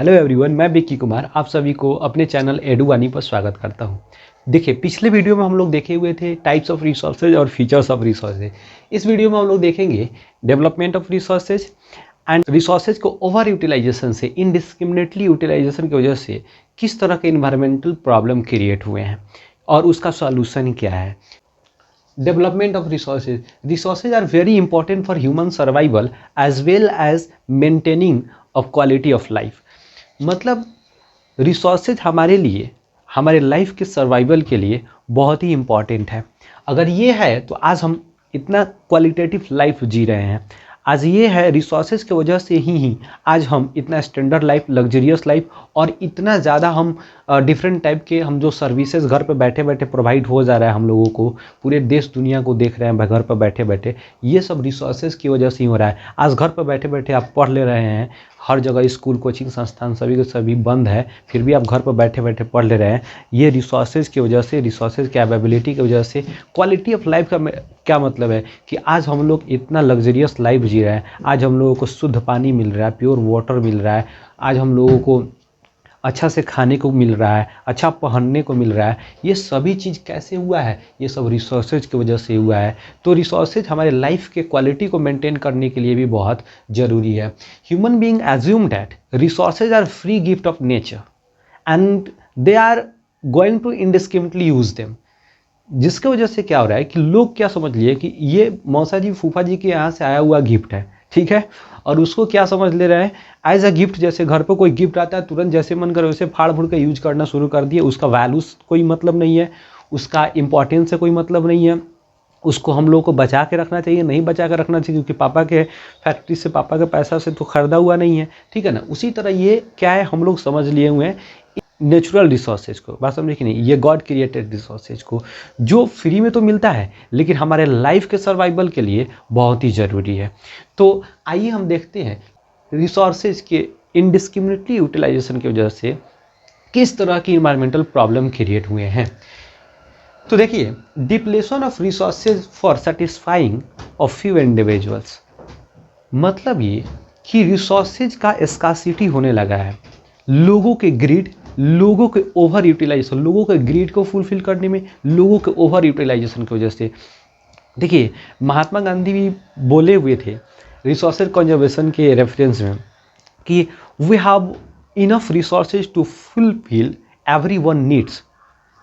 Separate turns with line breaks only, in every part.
Hello everyone, मैं विक्की कुमार आप सभी को अपने चैनल एडुवानी पर स्वागत करता हूं। देखिए, पिछले वीडियो में हम लोग देखे हुए थे टाइप्स ऑफ रिसोर्सेज और फीचर्स ऑफ रिसोर्सेज। इस वीडियो में हम लोग देखेंगे development of resources and resources को ओवर यूटिलाइजेशन से, इनडिस्क्रिमिनेटली यूटिलाइजेशन की वजह से किस तरह के इन्वायरमेंटल प्रॉब्लम क्रिएट हुए हैं और उसका सॉल्यूशन क्या है। Development of resources. Resources are very important for human survival as well as maintaining of quality of life. मतलब रिसोर्सेज हमारे लिए, हमारे लाइफ के सर्वाइवल के लिए बहुत ही इम्पॉर्टेंट है। अगर ये है तो आज हम इतना क्वालिटेटिव लाइफ जी रहे हैं। आज ये है, रिसोर्सेज की वजह से ही आज हम इतना स्टैंडर्ड लाइफ, लग्जरियस लाइफ और इतना ज़्यादा हम डिफरेंट टाइप के हम जो सर्विसेज घर पे बैठे बैठे प्रोवाइड हो जा रहा है हम लोगों को, पूरे देश दुनिया को देख रहे हैं घर पर बैठे बैठे, ये सब रिसोर्सेज की वजह से ही हो रहा है। आज घर पर बैठे बैठे आप पढ़ ले रहे हैं, हर जगह स्कूल, कोचिंग संस्थान सभी के सभी बंद है, फिर भी आप घर पर बैठे बैठे पढ़ ले रहे हैं। ये रिसोर्सेज की वजह से, रिसोर्सेज की अवेलेबिलिटी की वजह से। क्वालिटी ऑफ लाइफ का क्या मतलब है कि आज हम लोग इतना लग्जरियस लाइफ जी रहे हैं। आज हम लोगों को शुद्ध पानी मिल रहा है, प्योर वाटर मिल रहा है, आज हम लोगों को अच्छा से खाने को मिल रहा है, अच्छा पहनने को मिल रहा है। ये सभी चीज़ कैसे हुआ है? ये सब रिसोर्सेज की वजह से हुआ है। तो रिसोर्सेज हमारे लाइफ के क्वालिटी को मेंटेन करने के लिए भी बहुत ज़रूरी है। Human being assume that resources are free gift of nature and they are going to indiscriminately use them. जिसके वजह से क्या हो रहा है कि लोग क्या समझ लिए कि ये मौसा जी, फूफा जी के यहाँ से आया हुआ गिफ्ट है, ठीक है, और उसको क्या समझ ले रहे हैं एज अ गिफ्ट। जैसे घर पे कोई गिफ्ट आता है, तुरंत जैसे मन करे वैसे फाड़ फूड़ के यूज करना शुरू कर दिए। उसका वैल्यू कोई मतलब नहीं है, उसका इंपॉर्टेंस से कोई मतलब नहीं है। उसको हम लोग को बचा के रखना चाहिए, नहीं बचा के रखना चाहिए, क्योंकि पापा के फैक्ट्री से, पापा के पैसा से तो खरीदा हुआ नहीं है, ठीक है ना। उसी तरह ये क्या है, हम लोग समझ लिए हुए हैं नेचुरल रिसोर्सेज को, बात समझे कि नहीं, ये गॉड क्रिएटेड रिसोर्सेज को, जो फ्री में तो मिलता है लेकिन हमारे लाइफ के सर्वाइवल के लिए बहुत ही ज़रूरी है। तो आइए हम देखते हैं रिसोर्सेज के इनडिस्क्रिमिनेटली यूटिलाइजेशन की वजह से किस तरह की इन्वायरमेंटल प्रॉब्लम क्रिएट हुए हैं। तो देखिए, depletion of resources for satisfying of few individuals, मतलब ये कि रिसोर्सेज का स्कार्सिटी होने लगा है। लोगों के ग्रीड, लोगों के ओवर यूटिलाइजेशन, लोगों के ग्रीड को फुलफिल करने में, लोगों के ओवर यूटिलाइजेशन की वजह से। देखिए, महात्मा गांधी भी बोले हुए थे रिसोर्सेज कंजर्वेशन के रेफरेंस में कि we have enough resources to fulfil everyone needs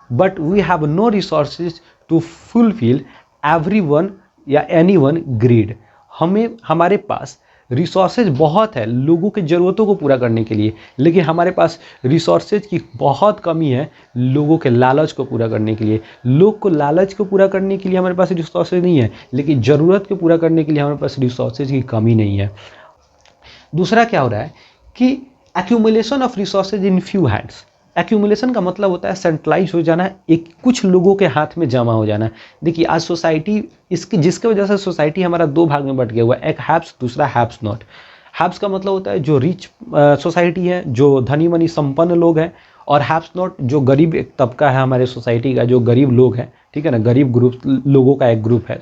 but we have no resources to fulfil everyone or anyone greed. हमें, हमारे पास रिसोर्सेज बहुत है लोगों की ज़रूरतों को पूरा करने के लिए, लेकिन हमारे पास रिसोर्सेज की बहुत कमी है लोगों के लालच को पूरा करने के लिए। लोग को लालच को पूरा करने के लिए हमारे पास रिसोर्सेज नहीं है, लेकिन ज़रूरत को पूरा करने के लिए हमारे पास रिसोर्सेज की कमी नहीं है। दूसरा क्या हो रहा है कि accumulation of resources in few hands. Accumulation का मतलब होता है सेंट्रलाइज हो जाना, एक कुछ लोगों के हाथ में जमा हो जाना। देखिए, आज सोसाइटी, इसकी जिसकी वजह से सोसाइटी हमारा दो भाग में बट गया हुआ है, एक हैव्स, दूसरा हैव्स नॉट। हैव्स का मतलब होता है जो रिच सोसाइटी है, जो धनी मनी संपन्न लोग हैं, और हैव्स नॉट जो गरीब एक तबका है हमारे सोसाइटी का, जो गरीब लोग हैं, ठीक है ना, गरीब ग्रुप लोगों का एक ग्रुप है,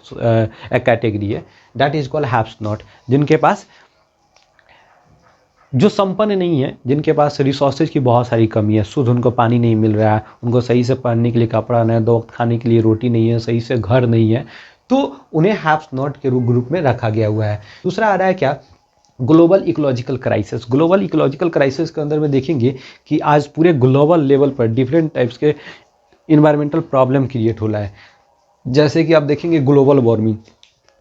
एक कैटेगरी है, that is called haves not. जिनके पास, जो संपन्न नहीं है, जिनके पास रिसोर्सेज की बहुत सारी कमी है, शुद्ध उनको पानी नहीं मिल रहा है, उनको सही से पहनने के लिए कपड़ा नहीं है, दो वक्त खाने के लिए रोटी नहीं है, सही से घर नहीं है, तो उन्हें हैव्स नॉट के ग्रुप में रखा गया हुआ है। दूसरा आ रहा है क्या, global ecological crisis. Global ecological crisis के अंदर में देखेंगे कि आज पूरे ग्लोबल लेवल पर डिफरेंट टाइप्स के इन्वायरमेंटल प्रॉब्लम क्रिएट हो रहा है। जैसे कि आप देखेंगे ग्लोबल वार्मिंग।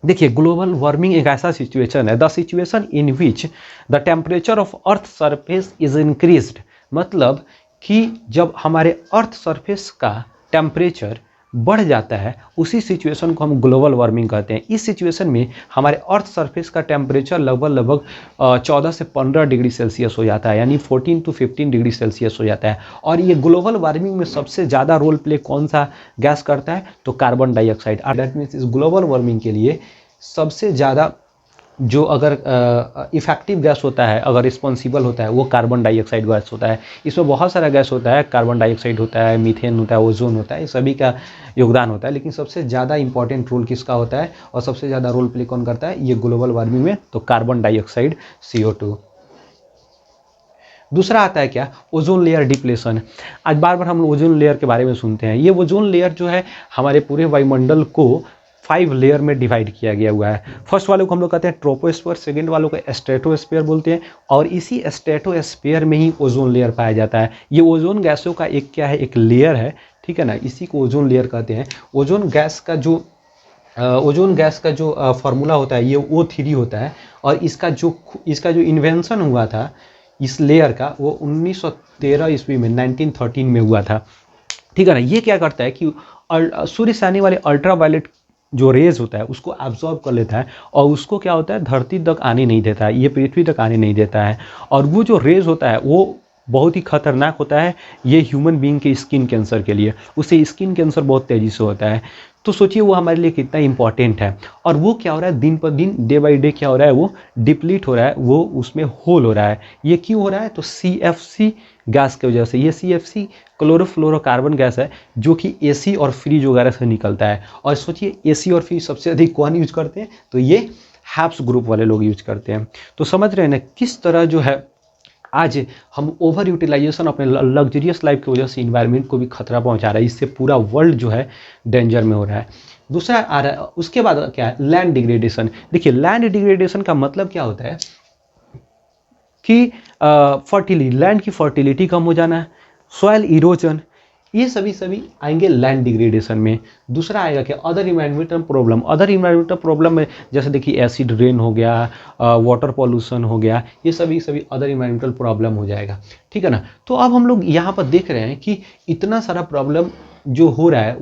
देखिए, ग्लोबल वार्मिंग एक ऐसा सिचुएशन है, the situation in which the temperature of earth surface is increased. मतलब कि जब हमारे अर्थ सरफेस का टेम्परेचर बढ़ जाता है, उसी सिचुएशन को हम ग्लोबल वार्मिंग कहते हैं। इस सिचुएशन में हमारे अर्थ सरफेस का टेम्परेचर लगभग 14 से 15 डिग्री सेल्सियस हो जाता है, यानी 14 to 15 डिग्री सेल्सियस हो जाता है। और ये ग्लोबल वार्मिंग में सबसे ज़्यादा रोल प्ले कौन सा गैस करता है? तो कार्बन डाइऑक्साइड। दैट मीन्स इस ग्लोबल वार्मिंग के लिए सबसे ज़्यादा जो अगर इफेक्टिव गैस होता है, अगर रिस्पॉन्सिबल होता है, वो कार्बन डाइऑक्साइड गैस होता है। इसमें बहुत सारा गैस होता है, कार्बन डाइऑक्साइड होता है, मीथेन होता है, ओजोन होता है, ये सभी का योगदान होता है। लेकिन सबसे ज़्यादा इंपॉर्टेंट रोल किसका होता है और सबसे ज़्यादा रोल प्ले कौन करता है ये ग्लोबल वार्मिंग में? तो कार्बन डाइऑक्साइड, CO2। दूसरा आता है क्या, ओजोन लेयर डिप्लेशन। आज बार बार हम ओजोन लेयर के बारे में सुनते हैं। ये ओजोन लेयर जो है हमारे पूरे वायुमंडल को 5 लेयर में डिवाइड किया गया हुआ है। फर्स्ट वालों को हम लोग कहते हैं ट्रोपोस्फीयर, सेकंड वालों को स्ट्रेटोस्फीयर बोलते हैं, और इसी स्ट्रेटोस्फीयर में ही ओजोन लेयर पाया जाता है। ये ओजोन गैसों का एक क्या है, एक लेयर है, ठीक है ना, इसी को ओजोन लेयर कहते हैं। ओजोन गैस का जो फार्मूला होता है ये O3 होता है, और इसका जो इन्वेंशन हुआ था इस लेयर का, वो 1913 ईस्वी में 1913 में हुआ था, ठीक है ना। ये क्या करता है कि सूर्य से आने वाले अल्ट्रावायलेट जो रेज होता है उसको एब्जॉर्ब कर लेता है, और उसको क्या होता है, धरती तक आने नहीं देता है, ये पृथ्वी तक आने नहीं देता है। और वो जो रेज होता है वो बहुत ही खतरनाक होता है ये ह्यूमन बीइंग के स्किन कैंसर के लिए। उससे स्किन कैंसर बहुत तेज़ी से होता है। तो सोचिए वो हमारे लिए कितना इंपॉर्टेंट है। और वो क्या हो रहा है, दिन पर दिन, डे बाई डे क्या हो रहा है, वो डिप्लीट हो रहा है, वो उसमें होल हो रहा है। ये क्यों हो रहा है, तो CFC गैस की वजह से। ये CFC क्लोरोफ्लोरोकार्बन गैस है जो कि AC और फ्रिज वगैरह से निकलता है। और सोचिए AC और फ्रिज सबसे अधिक कौन यूज करते हैं, तो ये हैप्स ग्रुप वाले लोग यूज करते हैं। तो समझ रहे हैं ना किस तरह जो है आज हम ओवर यूटिलाइजेशन अपने लग्जरियस लाइफ की वजह से इन्वायरमेंट को भी खतरा पहुंचा रहा है। इससे पूरा वर्ल्ड जो है डेंजर में हो रहा है। दूसरा आ रहा है, उसके बाद क्या है, लैंड डिग्रेडेशन। देखिए लैंड डिग्रेडेशन का मतलब क्या होता है कि लैंड की फर्टिलिटी कम हो जाना है, सॉइल इरोजन, ये सभी आएंगे लैंड डिग्रेडेशन में। दूसरा आएगा क्या, other environmental problem. Other environmental problem में जैसे देखिए एसिड रेन हो गया, वाटर पॉल्यूशन हो गया, ये सभी अदर इन्वायरमेंटल प्रॉब्लम हो जाएगा, ठीक है ना। तो अब हम लोग यहाँ पर देख रहे हैं कि इतना सारा प्रॉब्लम जो हो रहा है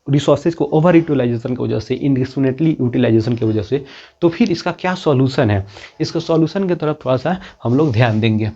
रिसोर्सेज को ओवर यूटिलाइजेशन की वजह से, इंडिस्क्रिमिनेटली यूटिलाइजेशन की वजह से, तो फिर इसका क्या सॉल्यूशन है, इसका सॉल्यूशन की तरफ थोड़ा सा हम लोग ध्यान देंगे।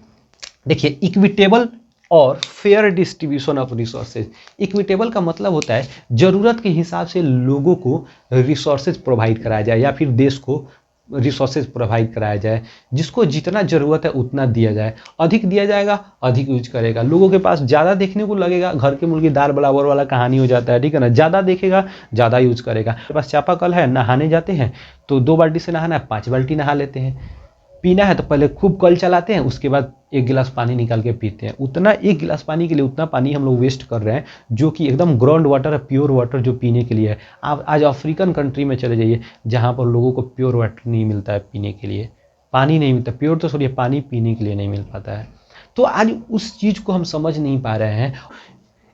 देखिए इक्विटेबल और fair distribution of resources. Equitable का मतलब होता है ज़रूरत के हिसाब से लोगों को रिसोर्सेज प्रोवाइड कराया जाए, या फिर देश को रिसोर्सेज प्रोवाइड कराया जाए। जिसको जितना ज़रूरत है उतना दिया जाए। अधिक दिया जाएगा अधिक यूज करेगा। लोगों के पास ज़्यादा देखने को लगेगा, घर के मुर्गी दाल बराबर वाला कहानी हो जाता है, ठीक है ना। ज़्यादा देखेगा ज़्यादा यूज करेगा। मेरे पास चापाकल है, नहाने जाते हैं तो 2 बाल्टी से नहाना है, 5 बाल्टी नहा लेते हैं। पीना है तो पहले खूब कल चलाते हैं, उसके बाद 1 गिलास पानी निकाल के पीते हैं। उतना 1 गिलास पानी के लिए उतना पानी हम लोग वेस्ट कर रहे हैं, जो कि एकदम ग्राउंड वाटर है, प्योर वाटर जो पीने के लिए है। आप आज अफ्रीकन कंट्री में चले जाइए जहाँ पर लोगों को प्योर वाटर नहीं मिलता है पीने के लिए, पानी नहीं मिलता, प्योर तो छोड़िए पानी पीने के लिए नहीं मिल पाता है। तो आज उस चीज़ को हम समझ नहीं पा रहे हैं।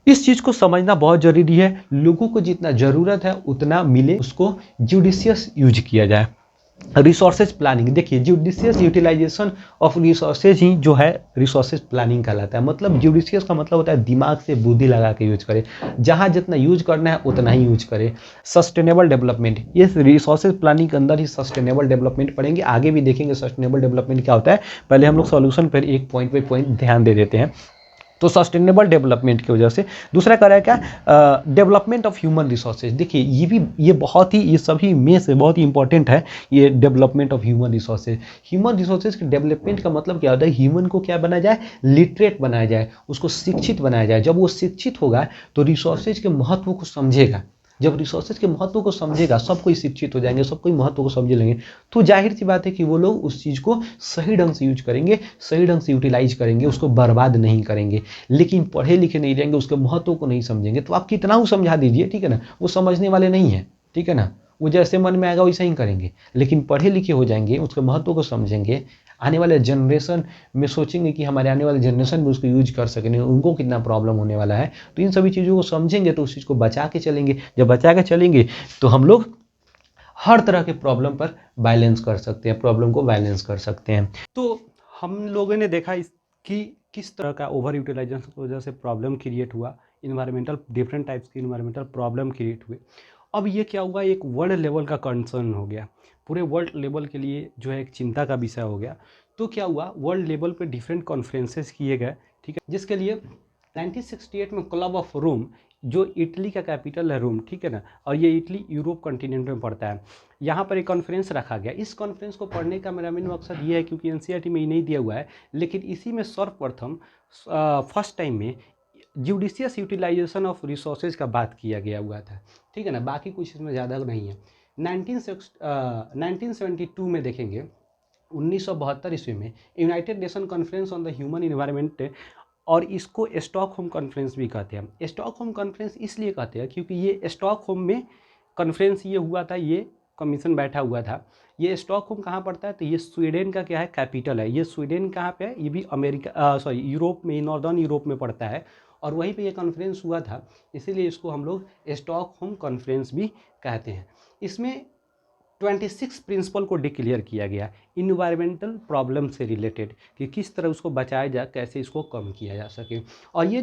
इस चीज़ को समझना बहुत ज़रूरी है। लोगों को जितना ज़रूरत है उतना मिले, उसको जुडिशियस यूज किया जाए। रिसोर्सेज प्लानिंग, देखिए जुडिशियस यूटिलाइजेशन ऑफ रिसोर्सेज ही जो है रिसोर्सेज प्लानिंग कहलाता है। मतलब जुडिशियस का मतलब होता है दिमाग से बुद्धि लगा के यूज करे, जहाँ जितना यूज करना है उतना ही यूज करे। सस्टेनेबल डेवलपमेंट, ये रिसोर्सेज प्लानिंग के अंदर ही सस्टेनेबल डेवलपमेंट पढ़ेंगे, आगे भी देखेंगे सस्टेनेबल डेवलपमेंट क्या होता है। पहले हम लोग सॉल्यूशन पर एक पॉइंट बाई पॉइंट ध्यान दे देते हैं। तो सस्टेनेबल डेवलपमेंट की वजह से दूसरा कर रहा है क्या, डेवलपमेंट ऑफ ह्यूमन रिसोर्सेज। देखिए ये बहुत ही, ये सभी में से बहुत ही इंपॉर्टेंट है ये development of human resources. Human resources के डेवलपमेंट का मतलब क्या होता है, ह्यूमन को क्या बनाया जाए, लिटरेट बनाया जाए, उसको शिक्षित बनाया जाए। जब वो शिक्षित होगा तो रिसोर्सेज के महत्व को समझेगा। जब रिसोर्सेज के महत्व को समझेगा, सब कोई शिक्षित हो जाएंगे, सब कोई महत्व को समझ लेंगे, तो जाहिर सी बात है कि वो लोग उस चीज़ को सही ढंग से यूज करेंगे, सही ढंग से यूटिलाइज करेंगे, उसको बर्बाद नहीं करेंगे। लेकिन पढ़े लिखे नहीं रहेंगे, उसके महत्व को नहीं समझेंगे, तो आप कितना वो समझा दीजिए, ठीक है ना, वो समझने वाले नहीं है, ठीक है ना। वो जैसे मन में आएगा वैसा ही करेंगे। लेकिन पढ़े लिखे हो जाएंगे, उसके महत्व को समझेंगे, आने वाले जनरेशन में सोचेंगे कि हमारे आने वाले जनरेशन भी उसको यूज कर सकें, उनको कितना प्रॉब्लम होने वाला है, तो इन सभी चीज़ों को समझेंगे तो उस चीज़ को बचा के चलेंगे। जब बचा के चलेंगे तो हम लोग हर तरह के प्रॉब्लम पर बैलेंस कर सकते हैं, प्रॉब्लम को बैलेंस कर सकते हैं। तो हम लोगों ने देखा कि किस तरह का ओवर यूटिलाइजेशन की वजह से प्रॉब्लम क्रिएट हुआ, इन्वायरमेंटल डिफरेंट टाइप्स की इन्वायरमेंटल प्रॉब्लम क्रिएट हुए। अब ये क्या हुआ, एक वर्ल्ड लेवल का कंसर्न हो गया, पूरे वर्ल्ड लेवल के लिए जो है एक चिंता का विषय हो गया। तो क्या हुआ, वर्ल्ड लेवल पे डिफरेंट कॉन्फ्रेंसेस किए गए, ठीक है, जिसके लिए 1968 में क्लब ऑफ रोम, जो इटली का कैपिटल है रोम, ठीक है ना, और ये इटली यूरोप कॉन्टिनेंट में पड़ता है, यहाँ पर एक कॉन्फ्रेंस रखा गया। इस कॉन्फ्रेंस को पढ़ने का मेरा मेन मकसद ये है, क्योंकि एनसीईआरटी में ये नहीं दिया हुआ है, लेकिन इसी में सर्वप्रथम फर्स्ट टाइम में जुडिशियस यूटिलाइजेशन ऑफ रिसोर्सेज का बात किया गया हुआ था, ठीक है ना। बाकी कुछ इसमें ज़्यादा नहीं है। 1972 में देखेंगे 1972 ईस्वी में United nation conference on the human environment, और इसको स्टॉकहोम कॉन्फ्रेंस भी कहते हैं। स्टॉकहोम कॉन्फ्रेंस इसलिए कहते हैं क्योंकि ये स्टॉकहोम में कॉन्फ्रेंस ये हुआ था, ये कमीशन बैठा हुआ था। ये स्टॉकहोम कहाँ पड़ता है, तो ये स्वीडन का क्या है, कैपिटल है। ये स्वीडन कहाँ पे है, ये भी अमेरिका यूरोप में, नॉर्दर्न यूरोप में पड़ता है, और वहीं पे ये कॉन्फ्रेंस हुआ था, इसीलिए इसको हम लोग स्टॉकहोम कॉन्फ्रेंस भी कहते हैं। इसमें 26 प्रिंसिपल को डिक्लेयर किया गया इन्वायरमेंटल प्रॉब्लम से रिलेटेड, कि किस तरह उसको बचाया जाए, कैसे इसको कम किया जा सके। और ये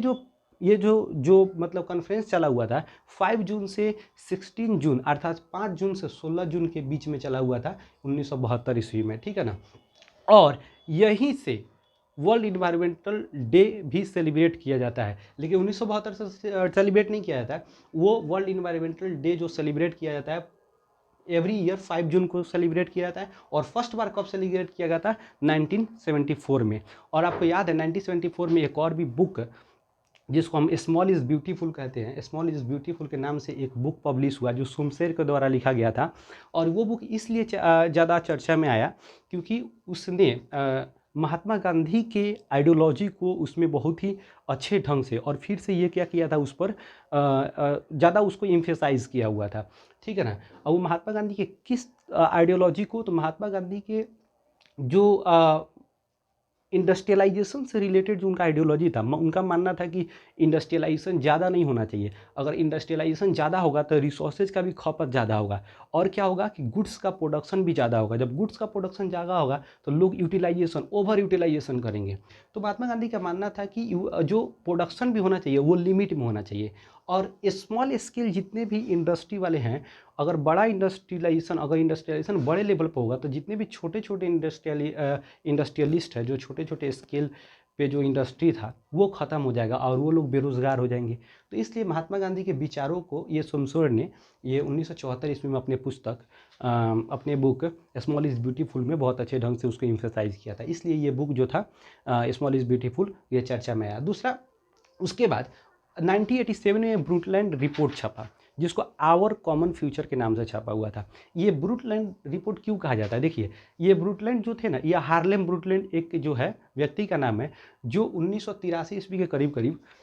जो मतलब कॉन्फ्रेंस चला हुआ था 5 जून से 16 जून, अर्थात 5 जून से 16 जून के बीच में चला हुआ था 1972 ईस्वी में, ठीक है ना। और यहीं से वर्ल्ड इन्वायरमेंटल डे भी सेलिब्रेट किया जाता है, लेकिन 1972 से सेलिब्रेट नहीं किया जाता है। वो वर्ल्ड इन्वायरमेंटल डे जो सेलिब्रेट किया जाता है एवरी ईयर 5 जून को सेलिब्रेट किया जाता है, और फर्स्ट बार कब सेलिब्रेट किया गया था, 1974 में। और आपको याद है 1974 में एक और भी बुक जिसको हम स्मॉल इज़ ब्यूटीफुल कहते हैं, स्मॉल इज़ ब्यूटीफुल के नाम से एक बुक पब्लिश हुआ जो सुमशेर के द्वारा लिखा गया था। और वो बुक इसलिए ज़्यादा चर्चा में आया क्योंकि उसने महात्मा गांधी के आइडियोलॉजी को उसमें बहुत ही अच्छे ढंग से, और फिर से ये क्या किया था, उस पर ज़्यादा उसको एम्फेसाइज किया हुआ था, ठीक है ना। और वो महात्मा गांधी के किस आइडियोलॉजी को, तो महात्मा गांधी के जो इंडस्ट्रियलाइजेशन से रिलेटेड जो उनका आइडियोलॉजी था, उनका मानना था कि इंडस्ट्रियलाइजेशन ज़्यादा नहीं होना चाहिए। अगर इंडस्ट्रियलाइजेशन ज़्यादा होगा तो रिसोर्सेज का भी खपत ज़्यादा होगा, और क्या होगा कि गुड्स का प्रोडक्शन भी ज़्यादा होगा। जब गुड्स का प्रोडक्शन ज़्यादा होगा तो लोग यूटिलाइजेशन, ओवर यूटिलाइजेशन करेंगे। तो महात्मा गांधी का मानना था कि जो प्रोडक्शन भी होना चाहिए वो लिमिट में होना चाहिए, और स्मॉल स्केल जितने भी इंडस्ट्री वाले हैं, अगर बड़ा इंडस्ट्रियलाइजेशन बड़े लेवल पर होगा तो जितने भी छोटे छोटे इंडस्ट्रियलिस्ट है, जो छोटे छोटे स्केल पे जो इंडस्ट्री था वो ख़त्म हो जाएगा और वो लोग बेरोज़गार हो जाएंगे। तो इसलिए महात्मा गांधी के विचारों को ये सुमशेर ने ये 1974 ईस्वी में अपने पुस्तक अपने बुक स्मॉल इज़ ब्यूटीफुल में बहुत अच्छे ढंग से उसको एम्फेसाइज किया था। इसलिए ये बुक जो था स्मॉल इज़ ब्यूटीफुल ये चर्चा में आया। दूसरा, उसके बाद 1987 में ब्रुटलैंड रिपोर्ट छपा, जिसको आवर कॉमन फ्यूचर के नाम से छपा हुआ था। ये ब्रुटलैंड रिपोर्ट क्यों कहा जाता है, देखिए ये ब्रुटलैंड जो थे ना, ये हार्लेम ब्रुटलैंड एक जो है व्यक्ति का नाम है, जो 1983 ईस्वी के करीब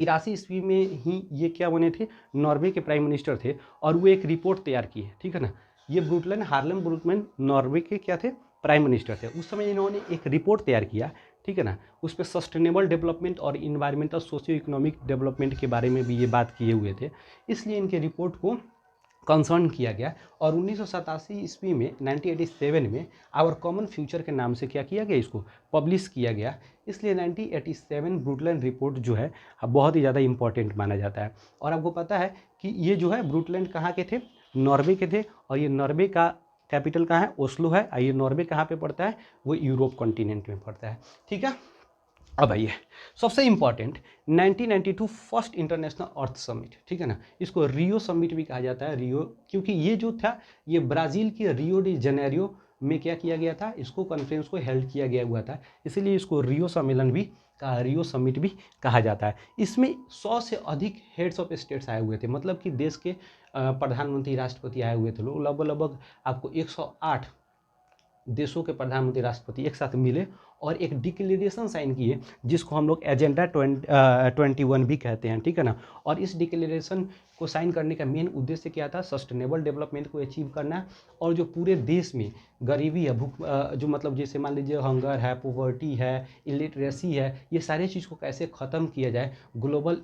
83 ईस्वी में ही ये क्या बने थे, नॉर्वे के प्राइम मिनिस्टर थे, और वो एक रिपोर्ट तैयार की है, ठीक है ना। ये ब्रुटलैंड, हार्लेम ब्रुटलैंड नॉर्वे के क्या थे, प्राइम मिनिस्टर थे। उस समय इन्होंने एक रिपोर्ट तैयार किया, ठीक है ना। उस पर सस्टेनेबल डेवलपमेंट और इन्वायरमेंटल सोशियो इकोनॉमिक डेवलपमेंट के बारे में भी ये बात किए हुए थे, इसलिए इनके रिपोर्ट को कंसर्न किया गया। और 1987 ईस्वी में 1987 में आवर कॉमन फ्यूचर के नाम से क्या किया गया, इसको पब्लिश किया गया। इसलिए 1987 ब्रुटलैंड रिपोर्ट जो है बहुत ही ज़्यादा इंपॉर्टेंट माना जाता है। और आपको पता है कि ये जो है ब्रुटलैंड कहाँ के थे, नॉर्वे के थे, और ये नॉर्वे का कैपिटल कहाँ है, ओस्लो है। ये नॉर्वे कहाँ पे पड़ता है, वो यूरोप कॉन्टिनेंट में पड़ता है, ठीक है। अब आइए सबसे इंपॉर्टेंट 1992 फर्स्ट इंटरनेशनल अर्थ समिट, ठीक है ना। इसको रियो समिट भी कहा जाता है, रियो, क्योंकि ये जो था ये ब्राज़ील के रियो डी जनेरियो में क्या किया गया था, इसको कॉन्फ्रेंस को हेल्ड किया गया हुआ था, इसीलिए इसको रियो सम्मेलन भी रियो समिट भी कहा जाता है। इसमें 100 से अधिक हेड्स ऑफ स्टेट्स आए हुए थे, मतलब कि देश के प्रधानमंत्री, राष्ट्रपति आए हुए थे लोग। लगभग आपको 108 देशों के प्रधानमंत्री, राष्ट्रपति एक साथ मिले और एक डिक्लेरेशन साइन किए, जिसको हम लोग एजेंडा 21 भी कहते हैं, ठीक है ना। और इस डिक्लेरेशन को साइन करने का मेन उद्देश्य क्या था, सस्टेनेबल डेवलपमेंट को अचीव करना, और जो पूरे देश में गरीबी है, भूख, जो मतलब जैसे मान लीजिए हंगर है, पॉवर्टी है, इलिटरेसी है, ये सारे चीज़ को कैसे ख़त्म किया जाए, ग्लोबल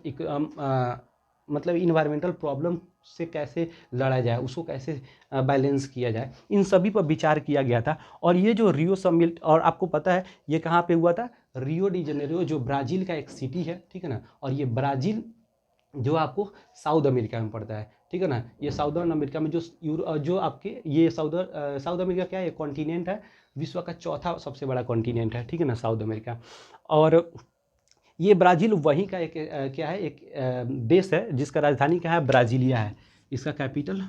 मतलब इन्वायरमेंटल प्रॉब्लम से कैसे लड़ा जाए, उसको कैसे बैलेंस किया जाए, इन सभी पर विचार किया गया था। और ये जो रियो समिट, और आपको पता है ये कहाँ पे हुआ था, रियो डी जनेरियो, जो ब्राज़ील का एक सिटी है, ठीक है ना। और ये ब्राज़ील जो आपको साउथ अमेरिका में पड़ता है, ठीक है ना। ये साउदर्न अमेरिका में जो आपके ये साउथ अमेरिका क्या है, कॉन्टिनेंट है, विश्व का चौथा सबसे बड़ा कॉन्टिनेंट है, ठीक है ना, साउथ अमेरिका। और ये ब्राज़ील वहीं का एक क्या है, एक देश है जिसका राजधानी क्या है, ब्राज़ीलिया है। इसका कैपिटल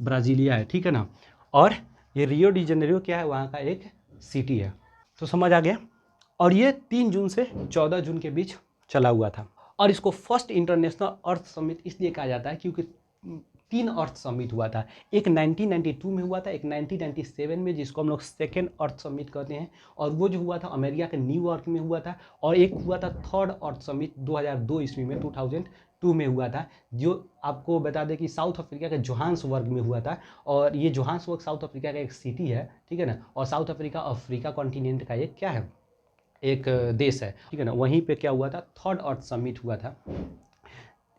ब्राज़ीलिया है, ठीक है ना। और ये रियो डी जनेरियो क्या है, वहाँ का एक सिटी है। तो समझ आ गया। और ये 3 जून से 14 जून के बीच चला हुआ था। और इसको फर्स्ट इंटरनेशनल अर्थ समिट इसलिए कहा जाता है क्योंकि 3 अर्थ समिट हुआ था। एक 1992 में हुआ था, एक 1997 में जिसको हम लोग सेकेंड अर्थ समिट कहते हैं, और वो जो हुआ था अमेरिका के न्यूयॉर्क में हुआ था, और एक हुआ था थर्ड अर्थ समिट 2002 ईस्वी में 2002 में हुआ था, जो आपको बता दें कि साउथ अफ्रीका के जोहान्सबर्ग में हुआ था। और ये जोहान्सबर्ग साउथ अफ्रीका का एक सिटी है, ठीक है ना, और साउथ अफ्रीका अफ्रीका कॉन्टिनेंट का एक क्या है, एक देश है, ठीक है ना। वहीं पे क्या हुआ था, थर्ड अर्थ समिट हुआ था,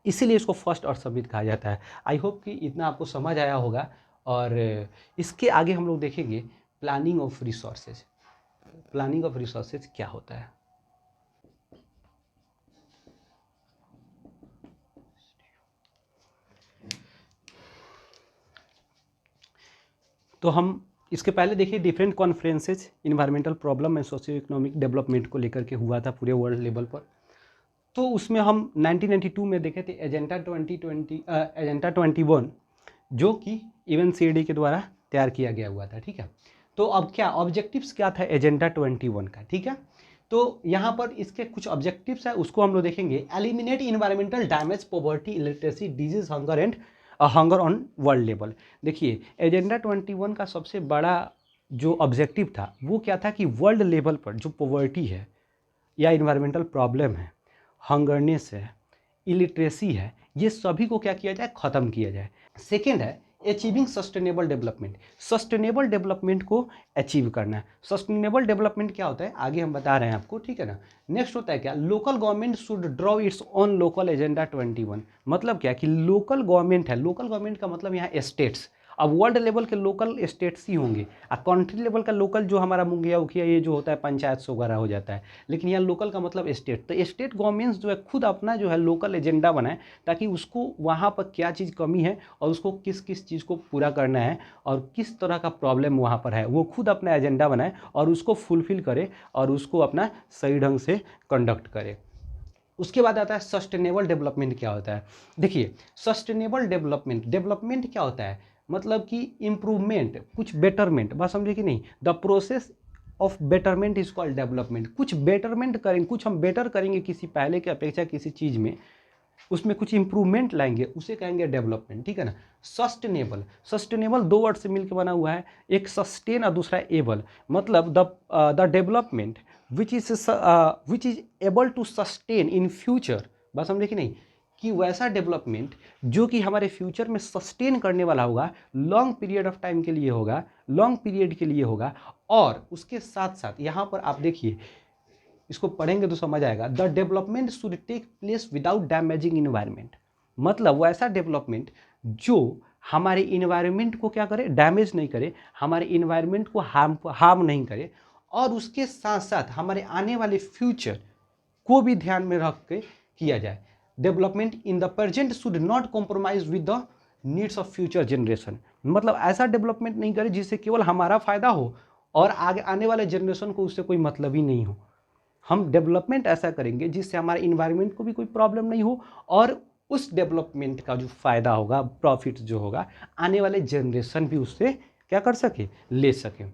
इसीलिए इसको फर्स्ट अर्थ समिट कहा जाता है। आई होप कि इतना आपको समझ आया होगा। और इसके आगे हम लोग देखेंगे planning of resources. Planning of resources क्या होता है। तो हम इसके पहले देखिए different conferences environmental problem and socio economic development को लेकर के हुआ था पूरे वर्ल्ड लेवल पर। तो उसमें हम 1992 में देखे थे एजेंडा 21, जो कि UNCED के द्वारा तैयार किया गया हुआ था, ठीक है। तो अब क्या ऑब्जेक्टिव्स क्या था एजेंडा 21 का, ठीक है। तो यहाँ पर इसके कुछ ऑब्जेक्टिव्स है, उसको हम लोग देखेंगे। Eliminate environmental damage, poverty, illiteracy, disease, hunger and hunger on world level. देखिए एजेंडा 21 का सबसे बड़ा जो ऑब्जेक्टिव था वो क्या था कि वर्ल्ड लेवल पर जो पॉवर्टी है या इन्वायरमेंटल प्रॉब्लम है, हंगरनेस है, इलिटरेसी है, ये सभी को क्या किया जाए, ख़त्म किया जाए। सेकेंड है achieving sustainable development. Sustainable development को अचीव करना है। सस्टेनेबल डेवलपमेंट क्या होता है आगे हम बता रहे हैं आपको, ठीक है ना। नेक्स्ट होता है क्या, local government should draw its own local agenda 21। मतलब क्या कि लोकल गवर्नमेंट है, लोकल गवर्नमेंट का मतलब यहाँ स्टेट्स। अब वर्ल्ड लेवल के लोकल स्टेट्स ही होंगे, और कंट्री लेवल का लोकल जो हमारा मुखिया उखिया ये जो होता है पंचायत वगैरह हो जाता है, लेकिन यहाँ लोकल का मतलब स्टेट। तो स्टेट गवर्नमेंट्स जो है खुद अपना जो है लोकल एजेंडा बनाए, ताकि उसको वहाँ पर क्या चीज़ कमी है और उसको किस किस चीज़ को पूरा करना है और किस तरह का प्रॉब्लम वहाँ पर है, वो खुद अपना एजेंडा बनाए और उसको फुलफिल करे और उसको अपना सही ढंग से कंडक्ट करे। उसके बाद आता है सस्टेनेबल डेवलपमेंट क्या होता है। देखिए सस्टेनेबल डेवलपमेंट क्या होता है, मतलब कि इम्प्रूवमेंट, कुछ बेटरमेंट, बात समझे कि नहीं। The process of betterment is called development. कुछ बेटरमेंट करेंगे, कुछ हम बेटर करेंगे किसी पहले की अपेक्षा किसी चीज़ में, उसमें कुछ इंप्रूवमेंट लाएंगे, उसे कहेंगे डेवलपमेंट, ठीक है ना। सस्टेनेबल दो वर्ड से मिलकर बना हुआ है, एक सस्टेन और दूसरा एबल। मतलब the development which is able to sustain in future. बात समझे कि नहीं, कि वैसा डेवलपमेंट जो कि हमारे फ्यूचर में सस्टेन करने वाला होगा, लॉन्ग पीरियड ऑफ टाइम के लिए होगा, लॉन्ग पीरियड के लिए होगा। और उसके साथ साथ यहाँ पर आप देखिए, इसको पढ़ेंगे तो समझ आएगा। The development should take place without damaging environment. मतलब वैसा डेवलपमेंट जो हमारे इन्वायरमेंट को क्या करे, डैमेज नहीं करे, हमारे इन्वायरमेंट को हार्म नहीं करे, और उसके साथ साथ हमारे आने वाले फ्यूचर को भी ध्यान में रख के किया जाए। Development in the present should not compromise with the needs of future generation. मतलब ऐसा डेवलपमेंट नहीं करे जिससे केवल हमारा फायदा हो और आगे आने वाले जनरेशन को उससे कोई मतलब ही नहीं हो। हम डेवलपमेंट ऐसा करेंगे जिससे हमारे इन्वायरमेंट को भी कोई प्रॉब्लम नहीं हो, और उस डेवलपमेंट का जो फ़ायदा होगा, प्रॉफिट जो होगा, आने वाले जनरेशन भी उससे क्या कर सके, ले सके।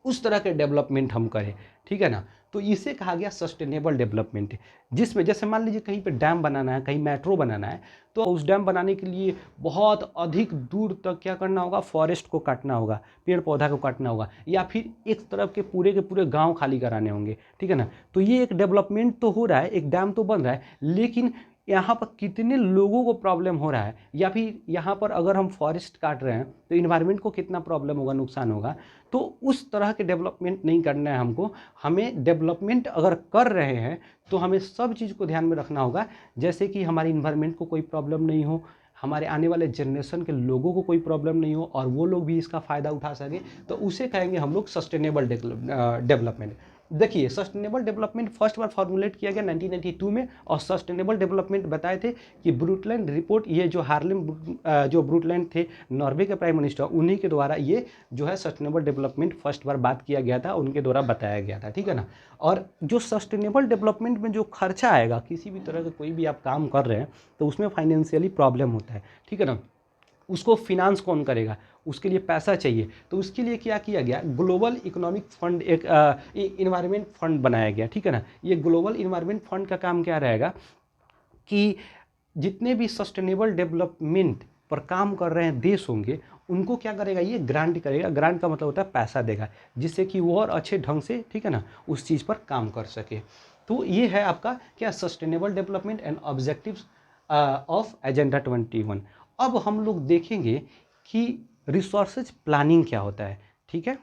उस तरह के डेवलपमेंट हम करें, ठीक है ना। तो इसे कहा गया सस्टेनेबल डेवलपमेंट, जिसमें जैसे मान लीजिए कहीं पे डैम बनाना है, कहीं मेट्रो बनाना है, तो उस डैम बनाने के लिए बहुत अधिक दूर तक क्या करना होगा, फॉरेस्ट को काटना होगा, पेड़ पौधा को काटना होगा, या फिर एक तरफ के पूरे गांव खाली कराने होंगे, ठीक है ना। तो ये एक डेवलपमेंट तो हो रहा है, एक डैम तो बन रहा है, लेकिन यहाँ पर कितने लोगों को प्रॉब्लम हो रहा है, या फिर यहाँ पर अगर हम फॉरेस्ट काट रहे हैं तो इन्वायरमेंट को कितना प्रॉब्लम होगा, नुकसान होगा। तो उस तरह के डेवलपमेंट नहीं करना है हमको। हमें डेवलपमेंट अगर कर रहे हैं तो हमें सब चीज़ को ध्यान में रखना होगा, जैसे कि हमारे इन्वायरमेंट को कोई प्रॉब्लम नहीं हो, हमारे आने वाले जनरेशन के लोगों को कोई प्रॉब्लम नहीं हो, और वो लोग भी इसका फ़ायदा उठा सके। तो उसे कहेंगे हम लोग सस्टेनेबल डेवलपमेंट। देखिए सस्टेनेबल डेवलपमेंट फर्स्ट बार फॉर्मुलेट किया गया 1992 में, और सस्टेनेबल डेवलपमेंट बताए थे कि ब्रूटलैंड रिपोर्ट, ये जो हार्लेम जो ब्रूटलैंड थे नॉर्वे के प्राइम मिनिस्टर, उन्हीं के द्वारा ये जो है सस्टेनेबल डेवलपमेंट फर्स्ट बार बात किया गया था, उनके द्वारा बताया गया था, ठीक है ना। और जो सस्टेनेबल डेवलपमेंट में जो खर्चा आएगा, किसी भी तरह का कोई भी आप काम कर रहे हैं तो उसमें फाइनेंशियली प्रॉब्लम होता है, ठीक है ना। उसको फिनांस कौन करेगा, उसके लिए पैसा चाहिए। तो उसके लिए क्या किया गया, ग्लोबल इकोनॉमिक फंड, एक इन्वायरमेंट फंड बनाया गया, ठीक है ना। ये ग्लोबल इन्वायरमेंट फंड का काम क्या रहेगा कि जितने भी सस्टेनेबल डेवलपमेंट पर काम कर रहे हैं देश होंगे, उनको क्या करेगा, ये ग्रांट करेगा। ग्रांट का मतलब होता है पैसा देगा, जिससे कि वो और अच्छे ढंग से, ठीक है ना, उस चीज़ पर काम कर सके। तो ये है आपका क्या, sustainable development and objectives of agenda 21। अब हम लोग देखेंगे कि रिसोर्सेज प्लानिंग क्या होता है, ठीक है।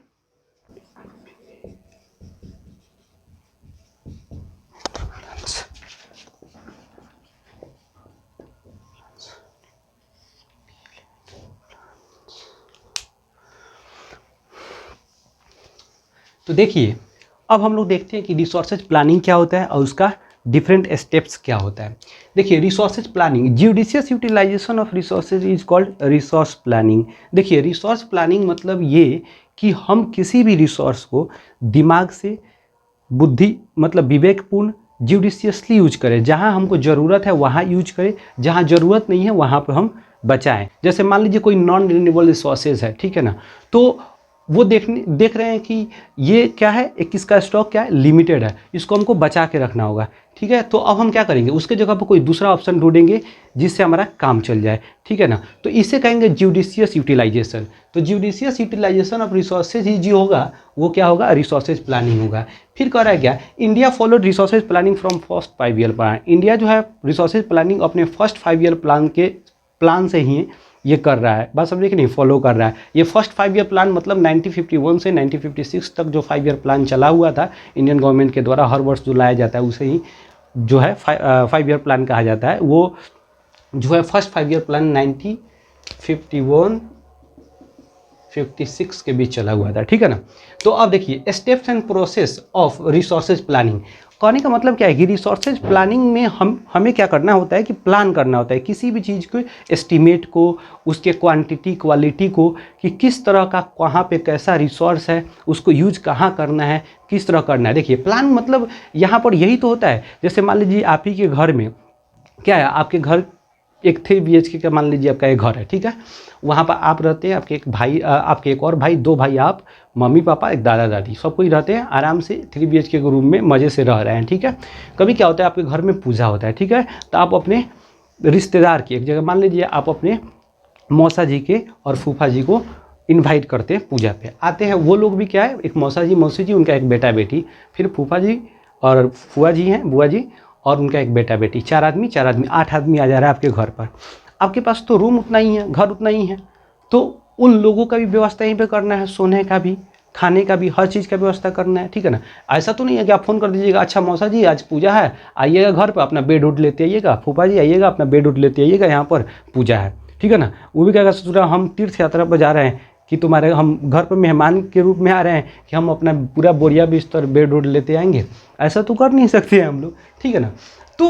तो देखिए, अब हम लोग देखते हैं कि रिसोर्सेज प्लानिंग क्या होता है और उसका डिफरेंट स्टेप्स क्या होता है। देखिए, resources planning, judicious utilisation of resources is called resource planning. देखिए, रिसोर्स प्लानिंग मतलब ये कि हम किसी भी रिसोर्स को दिमाग से, बुद्धि मतलब विवेकपूर्ण, ज्यूडिशियसली यूज करें। जहाँ हमको ज़रूरत है वहाँ यूज करें, जहाँ ज़रूरत नहीं है वहाँ पर हम बचाएं। जैसे मान लीजिए कोई नॉन रिन्यूएबल रिसोर्सेज है, ठीक है ना, तो वो देख रहे हैं कि ये क्या है, एक इसका स्टॉक क्या है, लिमिटेड है, इसको हमको बचा के रखना होगा, ठीक है। तो अब हम क्या करेंगे, उसके जगह पर कोई दूसरा ऑप्शन ढूंढेंगे जिससे हमारा काम चल जाए, ठीक है ना। तो इसे कहेंगे ज्यूडिशियस यूटिलाइजेशन। तो ज्यूडिशियस यूटिलाइजेशन ऑफ रिसोर्सेज ही जो होगा वो क्या होगा, रिसोर्सेज प्लानिंग होगा। फिर कह रहा है क्या, India followed resources planning from first 5 year plan. India जो है रिसोर्सेज प्लानिंग अपने फर्स्ट 5 ईयर प्लान से ही ये कर रहा है, बात समझे कि नहीं, फॉलो कर रहा है। ये फर्स्ट 5 ईयर प्लान मतलब 1951 से 1956 तक जो 5 ईयर प्लान चला हुआ था इंडियन गवर्नमेंट के द्वारा, हर वर्ष जो लाया जाता है उसे ही जो है 5 ईयर प्लान कहा जाता है। वो जो है फर्स्ट 5 ईयर प्लान 1951 56 के बीच चला हुआ था, ठीक है ना। तो अब देखिए, steps and process of resources planning. कहने का मतलब क्या है कि रिसोर्सेज प्लानिंग में हमें क्या करना होता है कि प्लान करना होता है किसी भी चीज़ को, एस्टिमेट को, उसके क्वांटिटी क्वालिटी को, कि किस तरह का कहाँ पे कैसा रिसोर्स है, उसको यूज कहाँ करना है, किस तरह करना है। देखिए, प्लान मतलब यहाँ पर यही तो होता है। जैसे मान लीजिए आप ही के घर में क्या है, आपके घर एक 3 BHK का मान लीजिए आपका एक घर है, ठीक है। वहाँ पर आप रहते हैं, आपके एक भाई, आपके एक और भाई, 2 भाई, आप, मम्मी पापा, एक दादा दादी, सब कोई रहते हैं आराम से 3 BHK के रूम में मज़े से रह रहे हैं, ठीक है। कभी क्या होता है, आपके घर में पूजा होता है, ठीक है, तो आप अपने रिश्तेदार की एक जगह, मान लीजिए आप अपने मौसा जी के और फूफा जी को इनवाइट करते हैं, पूजा पे आते हैं। वो लोग भी क्या है, एक मौसा जी मौसी जी, उनका एक बेटा बेटी, फिर फूफा जी और फुआ जी हैं, बुआ जी, और उनका एक बेटा बेटी, 4 आदमी 8 आदमी आ जा रहा है आपके घर पर। आपके पास तो रूम उतना ही है, घर उतना ही है, तो उन लोगों का भी व्यवस्था यहीं पे करना है, सोने का भी, खाने का भी, हर चीज़ का व्यवस्था करना है, ठीक है ना। ऐसा तो नहीं है कि आप फ़ोन कर दीजिएगा, अच्छा मौसा जी आज पूजा है, आइएगा घर पर, अपना बेड उड लेते आइएगा, फूफा जी आइएगा, अपना बेड उड लेते आइएगा, यहाँ पर पूजा है, ठीक है ना। वो भी कहेगा ससुरा हम तीर्थ यात्रा पर जा रहे हैं, कि तुम्हारे हम घर पर मेहमान के रूप में आ रहे हैं, कि हम अपना पूरा बोरिया बिस्तर बेड उड लेते आएंगे। ऐसा तो कर नहीं सकते हैं हम लोग, ठीक है ना। तो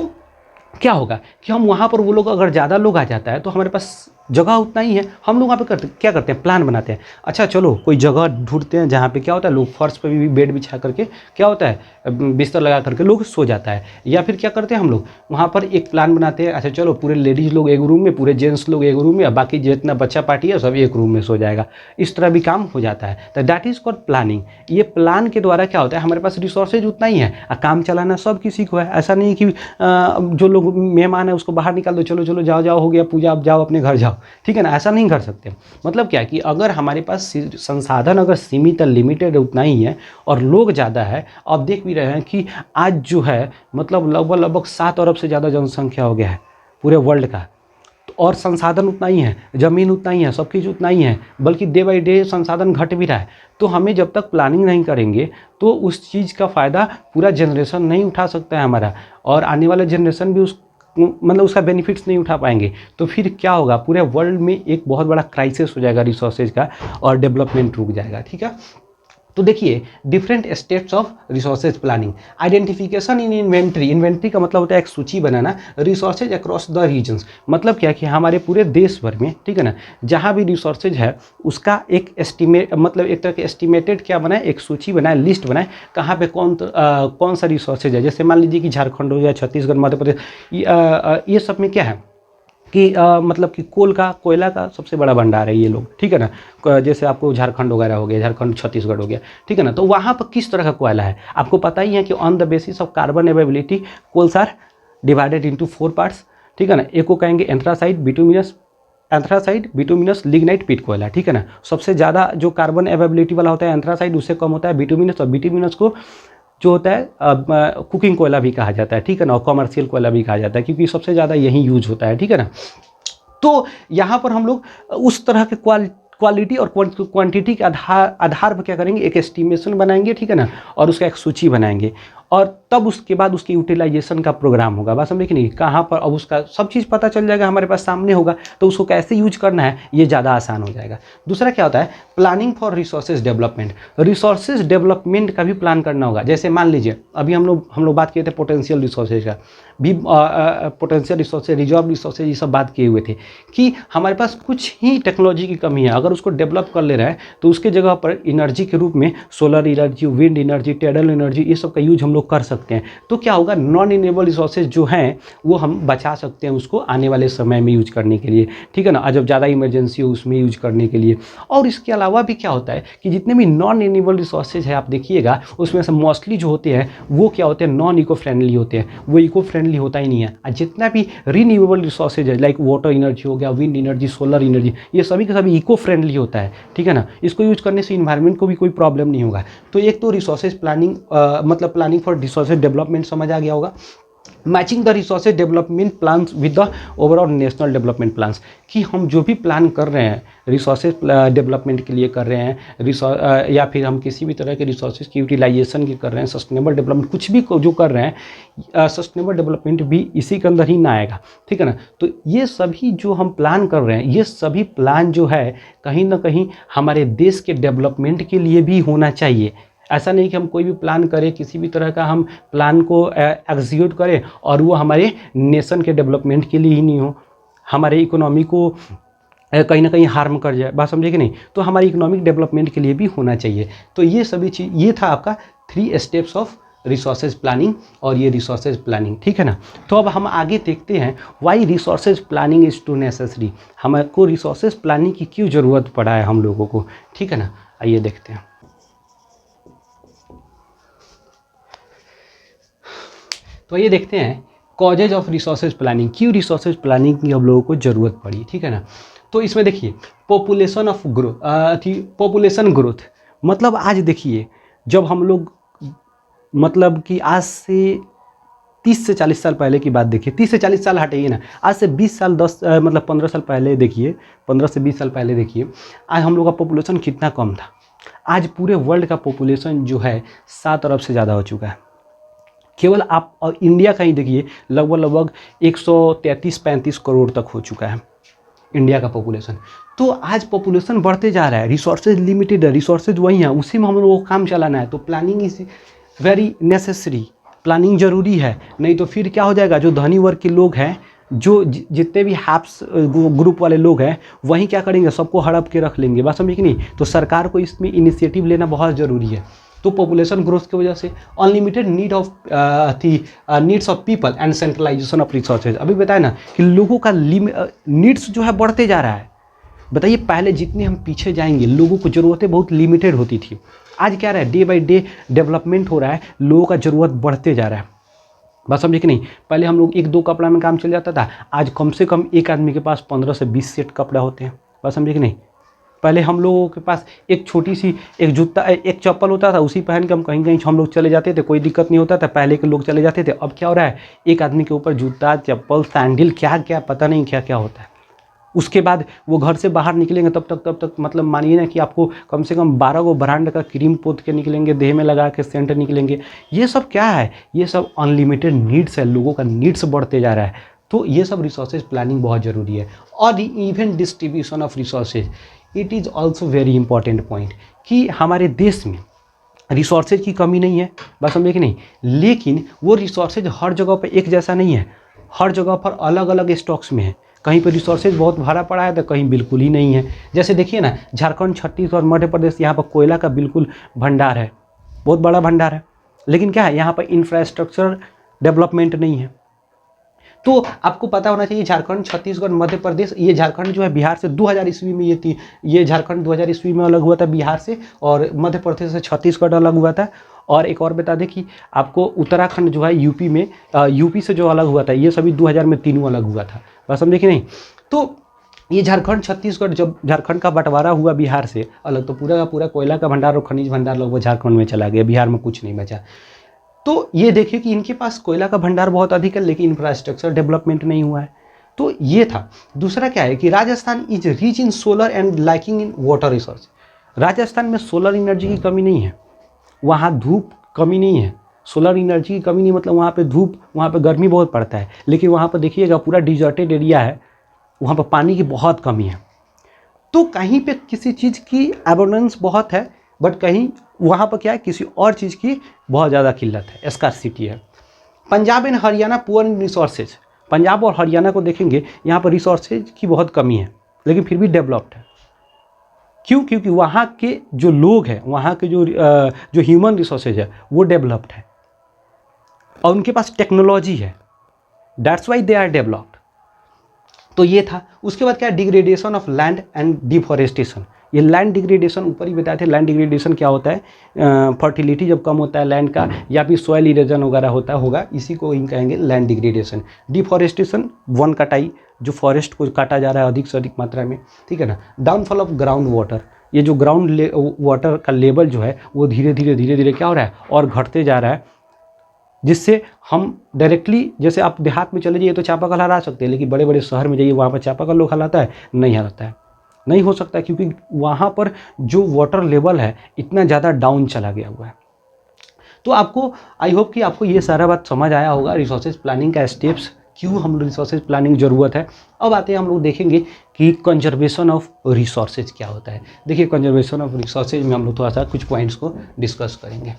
क्या होगा कि हम वहाँ पर, वो लोग अगर ज़्यादा लोग आ जाता है तो हमारे पास जगह उतना ही है, हम लोग वहाँ पे क्या करते हैं, प्लान बनाते हैं। अच्छा चलो कोई जगह ढूंढते हैं जहाँ पे क्या होता है, लोग फर्श पे भी बेड बिछा करके क्या होता है, बिस्तर लगा करके लोग सो जाता है। या फिर क्या करते हैं हम लोग वहाँ पर एक प्लान बनाते हैं, अच्छा चलो पूरे लेडीज़ लोग एक रूम में, पूरे जेंट्स लोग एक रूम में, और बाकी जितना बच्चा पार्टी है सब एक रूम में सो जाएगा। इस तरह भी काम हो जाता है। तो दैट इज़ कॉल्ड प्लानिंग। ये प्लान के द्वारा क्या होता है, हमारे पास रिसोर्सेज उतना ही है, काम चलाना सब किसी को है। ऐसा नहीं कि जो लोग मेहमान है उसको बाहर निकाल दो, चलो चलो जाओ जाओ हो गया पूजा, आप जाओ अपने घर जाओ, ठीक है ना। ऐसा नहीं कर सकते। मतलब क्या कि अगर हमारे पास संसाधन अगर सीमित लिमिटेड उतना ही है और लोग ज़्यादा है, आप देख भी रहे हैं कि आज जो है मतलब लगभग 7 अरब से ज़्यादा जनसंख्या हो गया है पूरे वर्ल्ड का, और संसाधन उतना ही है, ज़मीन उतना ही है, सब चीज़ उतना ही है, बल्कि डे बाई डे संसाधन घट भी रहा है। तो हमें जब तक प्लानिंग नहीं करेंगे तो उस चीज़ का फ़ायदा पूरा जनरेशन नहीं उठा सकता है हमारा, और आने वाला जनरेशन भी मतलब उसका बेनिफिट्स नहीं उठा पाएंगे। तो फिर क्या होगा, पूरे वर्ल्ड में एक बहुत बड़ा क्राइसिस हो जाएगा रिसोर्सेज का, और डेवलपमेंट रुक जाएगा, ठीक है। तो देखिए, different steps of resources planning. Identification in inventory, inventory का मतलब होता है एक सूची बनाना, रिसोर्सेज अक्रॉस द रीजन्स, मतलब क्या कि हमारे पूरे देश भर में, ठीक है ना, जहाँ भी रिसोर्सेज है उसका एक एस्टिमेट, मतलब एक तरह के एस्टिमेटेड क्या बनाए, एक सूची बनाए, लिस्ट बनाए, कहाँ पे कौन सा रिसोर्सेज है। जैसे मान लीजिए कि झारखंड हो गया, छत्तीसगढ़, मध्य प्रदेश, ये सब में क्या है कि मतलब कि कोयला का सबसे बड़ा भंडार है ये लोग, ठीक है ना। जैसे आपको झारखंड वगैरह हो गया, झारखंड छत्तीसगढ़ हो गया, ठीक है ना। तो वहाँ पर किस तरह का कोयला है आपको पता ही है कि on the basis of carbon availability coals are divided into 4 parts, ठीक है ना। एक को कहेंगे anthracite, bituminous, anthracite, bituminous, lignite, peat कोयला, ठीक है ना। सबसे ज़्यादा जो कार्बन अवेबिलिटी वाला होता है एंथ्रासाइड, उससे कम होता है बिटुमिनस, और बिटुमिनस को जो होता है कुकिंग कोयला भी कहा जाता है, ठीक है ना, और कमर्शियल कोयला भी कहा जाता है, क्योंकि सबसे ज़्यादा यही यूज होता है, ठीक है ना। तो यहाँ पर हम लोग उस तरह के क्वालिटी और क्वांटिटी के आधार पर क्या करेंगे, एक एस्टिमेशन बनाएंगे, ठीक है ना, और उसका एक सूची बनाएंगे, और तब उसके बाद उसकी यूटिलाइजेशन का प्रोग्राम होगा। बस समझे कि नहीं, कहाँ पर अब उसका सब चीज़ पता चल जाएगा, हमारे पास सामने होगा, तो उसको कैसे यूज करना है ये ज़्यादा आसान हो जाएगा। दूसरा क्या होता है, planning for resources development. Resources development का भी प्लान करना होगा। जैसे मान लीजिए अभी हम लोग बात किए थे पोटेंशियल रिसोर्सेज का भी, पोटेंशियल रिसोर्सेज, रिजर्व रिसोर्सेज, ये सब बात किए हुए थे कि हमारे पास कुछ ही टेक्नोलॉजी की कमी है, अगर उसको डेवलप कर ले रहा है तो उसके जगह पर एनर्जी के रूप में solar energy, wind energy, tidal energy, ये सब का यूज हम लोग कर सकते हैं। तो क्या होगा, नॉन रिन्यूएबल रिसोर्सेज जो हैं वो हम बचा सकते हैं उसको आने वाले समय में यूज करने के लिए, ठीक है ना, और जब ज़्यादा इमरजेंसी हो उसमें यूज करने के लिए। और इसके अलावा भी क्या होता है कि जितने भी नॉन रिन्यूएबल रिसोर्सेज है आप देखिएगा, उसमें से मोस्टली जो होते हैं वो क्या होते हैं, नॉन इको फ्रेंडली होते हैं, वो इको फ्रेंडली होता ही नहीं है। और जितना भी रिन्यूएबल रिसोर्सेज है लाइक वाटर एनर्जी हो गया, विंड एनर्जी, सोलर एनर्जी, ये सभी का सभी इको फ्रेंडली होता है, ठीक है ना। इसको यूज करने से इन्वायरमेंट को भी कोई प्रॉब्लम नहीं होगा। तो एक तो रिसोर्सेज प्लानिंग, मतलब प्लानिंग फॉर रिसोर्सेज डेवलपमेंट समझ आ गया होगा। Matching the resources development plans with the overall national development plans, कि हम जो भी प्लान कर रहे हैं रिसोर्सेज डेवलपमेंट के लिए कर रहे हैं, या फिर हम किसी भी तरह के रिसोर्सेज की यूटिलाइजेशन की कर रहे हैं, सस्टेनेबल डेवलपमेंट कुछ भी जो कर रहे हैं, सस्टेनेबल डेवलपमेंट भी इसी के अंदर ही ना आएगा, ठीक है ना। तो ये सभी जो हम प्लान कर रहे हैं, ये सभी प्लान जो है कहीं ना कहीं हमारे देश के डेवलपमेंट के लिए भी होना चाहिए। ऐसा नहीं कि हम कोई भी प्लान करें, किसी भी तरह का हम प्लान को एग्जीक्यूट करें और वो हमारे नेशन के डेवलपमेंट के लिए ही नहीं हो, हमारे इकोनॉमी को कहीं ना कहीं हार्म कर जाए, बात समझे कि नहीं। तो हमारी इकोनॉमिक डेवलपमेंट के लिए भी होना चाहिए। तो ये सभी चीज़, ये था आपका 3 स्टेप्स ऑफ रिसोर्सेज प्लानिंग और ये रिसोर्सेज प्लानिंग, ठीक है ना। तो अब हम आगे देखते हैं why resources planning is too necessary, हमको रिसोर्सेज प्लानिंग की क्यों ज़रूरत पड़ा है हम लोगों को, ठीक है ना। आइए देखते हैं। तो ये देखते हैं कॉजेज ऑफ रिसोर्सेज प्लानिंग, क्यों रिसोर्सेज प्लानिंग की हम लोगों को ज़रूरत पड़ी, ठीक है ना। तो इसमें देखिए population of growth, population growth, मतलब आज देखिए जब हम लोग, मतलब कि आज से 30 से 40 साल पहले की बात देखिए, 30 से 40 साल हटाइए ना, आज से 20 साल 10 मतलब 15 साल पहले देखिए, 15 से 20 साल पहले देखिए, आज हम लोग का पॉपुलेशन कितना कम था। आज पूरे वर्ल्ड का पॉपुलेशन जो है 7 अरब से ज़्यादा हो चुका है। केवल आप और इंडिया का ही देखिए लगभग 133-35 करोड़ तक हो चुका है इंडिया का पॉपुलेशन। तो आज पॉपुलेशन बढ़ते जा रहा है, रिसोर्सेज लिमिटेड है, रिसोर्सेज वही है, उसी में हम लोगों को काम चलाना है। तो planning is very necessary, planning ज़रूरी है, नहीं तो फिर क्या हो जाएगा, जो धनी वर्ग के लोग हैं, जो जितने भी हैप्स ग्रुप वाले लोग हैं, वहीं क्या करेंगे, सबको हड़प के रख लेंगे, बात समझे कि नहीं। तो सरकार को इसमें इनिशिएटिव लेना बहुत ज़रूरी है। तो पॉपुलेशन ग्रोथ की वजह से unlimited needs of people and centralisation of resources, अभी बताया ना कि लोगों का नीड्स जो है बढ़ते जा रहा है। बताइए पहले जितने हम पीछे जाएंगे, लोगों को ज़रूरतें बहुत लिमिटेड होती थी, आज क्या रहा है, डे बाई डे डेवलपमेंट हो रहा है, लोगों का ज़रूरत बढ़ते जा रहा है, बात समझे कि नहीं। पहले हम लोग 1-2 कपड़ा में काम चल जाता था, आज कम से कम एक आदमी के पास 15 से 20 सेट कपड़ा होते हैं, बात समझे कि नहीं। पहले हम लोगों के पास एक छोटी सी एक जूता, एक चप्पल होता था, उसी पहन के हम कहीं कहीं हम लोग चले जाते थे, कोई दिक्कत नहीं होता था, पहले के लोग चले जाते थे। अब क्या हो रहा है, एक आदमी के ऊपर जूता, चप्पल, सैंडल, क्या क्या पता नहीं क्या क्या होता है। उसके बाद वो घर से बाहर निकलेंगे तब तक मतलब मानिए ना कि आपको कम से कम 12 गो ब्रांड का क्रीम पोत के निकलेंगे, देह में लगा के सेंट निकलेंगे। ये सब क्या है, ये सब अनलिमिटेड नीड्स है, लोगों का नीड्स बढ़ते जा रहा है। तो ये सब रिसोर्सेज प्लानिंग बहुत ज़रूरी है। और even distribution of resources, it is also very important point, कि हमारे देश में रिसोर्सेज की कमी नहीं है, बस समझे कि नहीं, लेकिन वो रिसोर्सेज हर जगह पर एक जैसा नहीं है, हर जगह पर अलग अलग स्टॉक्स में है। कहीं पर रिसोर्सेज बहुत भरा पड़ा है तो कहीं बिल्कुल ही नहीं है। जैसे देखिए ना, झारखंड, छत्तीसगढ़, मध्य प्रदेश, यहाँ पर कोयला का बिल्कुल भंडार है, बहुत बड़ा भंडार है, लेकिन क्या है, यहाँ पर इंफ्रास्ट्रक्चर डेवलपमेंट नहीं है। तो आपको पता होना चाहिए झारखंड, छत्तीसगढ़, मध्य प्रदेश, ये झारखंड जो है बिहार से 2000 ईस्वी में ये झारखंड 2000 ईस्वी में अलग हुआ था बिहार से, और मध्य प्रदेश से छत्तीसगढ़ अलग हुआ था। और एक और बता दें कि आपको उत्तराखंड जो है यूपी में यूपी से जो अलग हुआ था, ये सभी 2000 में तीनों अलग हुआ था, बस समझे कि नहीं। तो ये झारखंड छत्तीसगढ़, जब झारखंड का बंटवारा हुआ बिहार से अलग, तो पूरा का पूरा कोयला का भंडार और खनिज भंडार लगभग झारखंड में चला गया, बिहार में कुछ नहीं बचा। तो ये देखिए कि इनके पास कोयला का भंडार बहुत अधिक है, लेकिन इंफ्रास्ट्रक्चर डेवलपमेंट नहीं हुआ है। तो ये था। दूसरा क्या है कि Rajasthan is rich in solar and lacking in water resource. Rajasthan में सोलर एनर्जी की कमी नहीं है, वहाँ धूप कमी नहीं है, सोलर एनर्जी की कमी नहीं, मतलब वहाँ पे धूप, वहाँ पे गर्मी बहुत पड़ता है, लेकिन वहाँ पर देखिएगा पूरा डिजर्टेड एरिया है, वहाँ पर पानी की बहुत कमी है। तो कहीं पे किसी चीज़ की एबंडेंस बहुत है, बट कहीं वहाँ पर क्या है, किसी और चीज़ की बहुत ज़्यादा किल्लत है, स्कार्सिटी है। Punjab and Haryana poor in resources. Punjab और हरियाणा को देखेंगे, यहाँ पर रिसोर्सेज की बहुत कमी है, लेकिन फिर भी डेवलप्ड है। क्यों? क्योंकि वहाँ के जो लोग हैं, वहाँ के जो ह्यूमन रिसोर्सेज है वो डेवलप्ड है और उनके पास टेक्नोलॉजी है, that's why they are developed. तो ये था। उसके बाद क्या है, degradation of land and deforestation. ये लैंड डिग्रेडेशन ऊपर ही बताए थे, लैंड डिग्रेडेशन क्या होता है, फर्टिलिटी जब कम होता है लैंड का, या फिर सॉइल इरोजन वगैरह होगा, इसी को ही कहेंगे लैंड डिग्रेडेशन। डिफॉरेस्टेशन, वन कटाई, जो फॉरेस्ट को काटा जा रहा है अधिक से अधिक मात्रा में, ठीक है ना। डाउनफॉल ऑफ ग्राउंड वाटर, ये जो ग्राउंड वाटर का लेवल जो है वो धीरे धीरे क्या हो रहा है, और घटते जा रहा है, जिससे हम डायरेक्टली, जैसे आप देहात में चले जाइए तो चापाकल हरा सकते हैं, लेकिन बड़े बड़े शहर में जाइए वहाँ पर चापाकल लोग हलाता है, नहीं हलाता है, नहीं हो सकता, क्योंकि वहाँ पर जो वाटर लेवल है इतना ज़्यादा डाउन चला गया हुआ है। तो आपको, आई होप कि आपको ये सारा बात समझ आया होगा, रिसोर्सेज प्लानिंग का स्टेप्स, क्यों हम रिसोर्सेज प्लानिंग ज़रूरत है। अब आते हैं, हम लोग देखेंगे कि कंजर्वेशन ऑफ रिसोर्सेज क्या होता है। देखिए, कंजर्वेशन ऑफ रिसोर्सेज में हम लोग थोड़ा सा कुछ पॉइंट्स को डिस्कस करेंगे।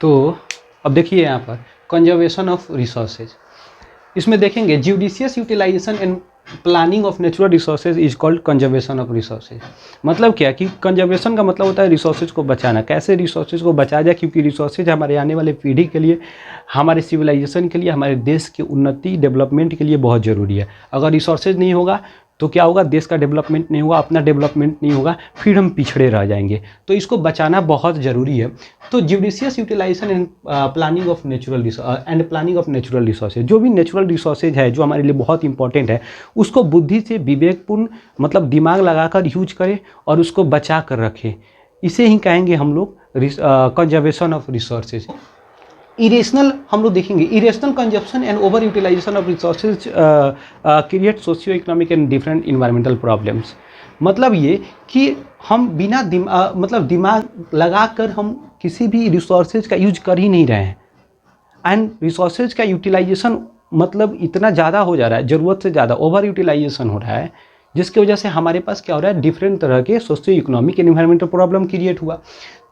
तो अब देखिए यहाँ पर कंजर्वेशन ऑफ रिसोर्सेज, इसमें देखेंगे judicious utilisation and planning of natural resources is called conservation of resources. मतलब क्या कि कंजर्वेशन का मतलब होता है रिसोर्सेज को बचाना, कैसे रिसोर्सेज को बचाया जाए, क्योंकि रिसोर्सेज हमारे आने वाले पीढ़ी के लिए, हमारे सिविलाइजेशन के लिए, हमारे देश की उन्नति डेवलपमेंट के लिए बहुत ज़रूरी है। अगर रिसोर्सेज नहीं होगा तो क्या होगा, देश का डेवलपमेंट नहीं होगा, अपना डेवलपमेंट नहीं होगा, फिर हम पिछड़े रह जाएंगे। तो इसको बचाना बहुत ज़रूरी है। तो judicious utilisation and planning of natural resources, जो भी नेचुरल रिसोर्सेज है जो हमारे लिए बहुत इंपॉर्टेंट है, उसको बुद्धि से, विवेकपूर्ण, मतलब दिमाग लगाकर यूज करें और उसको बचा कर रखें। इसे ही कहेंगे हम लोग कंजर्वेशन ऑफ रिसोर्सेज। इरेशनल हम लोग देखेंगे, irrational consumption and over utilisation of resources create socio economic and different environmental problems. मतलब ये कि हम बिना मतलब दिमाग लगाकर हम किसी भी रिसोर्सेज का यूज कर ही नहीं रहे हैं, एंड रिसोर्सेज का यूटिलाइजेशन मतलब इतना ज़्यादा हो जा रहा है, ज़रूरत से ज़्यादा ओवर यूटिलाइजेशन हो रहा है, जिसकी वजह से हमारे पास क्या हो रहा है, डिफरेंट तरह के socio economic and environmental problem create हुआ।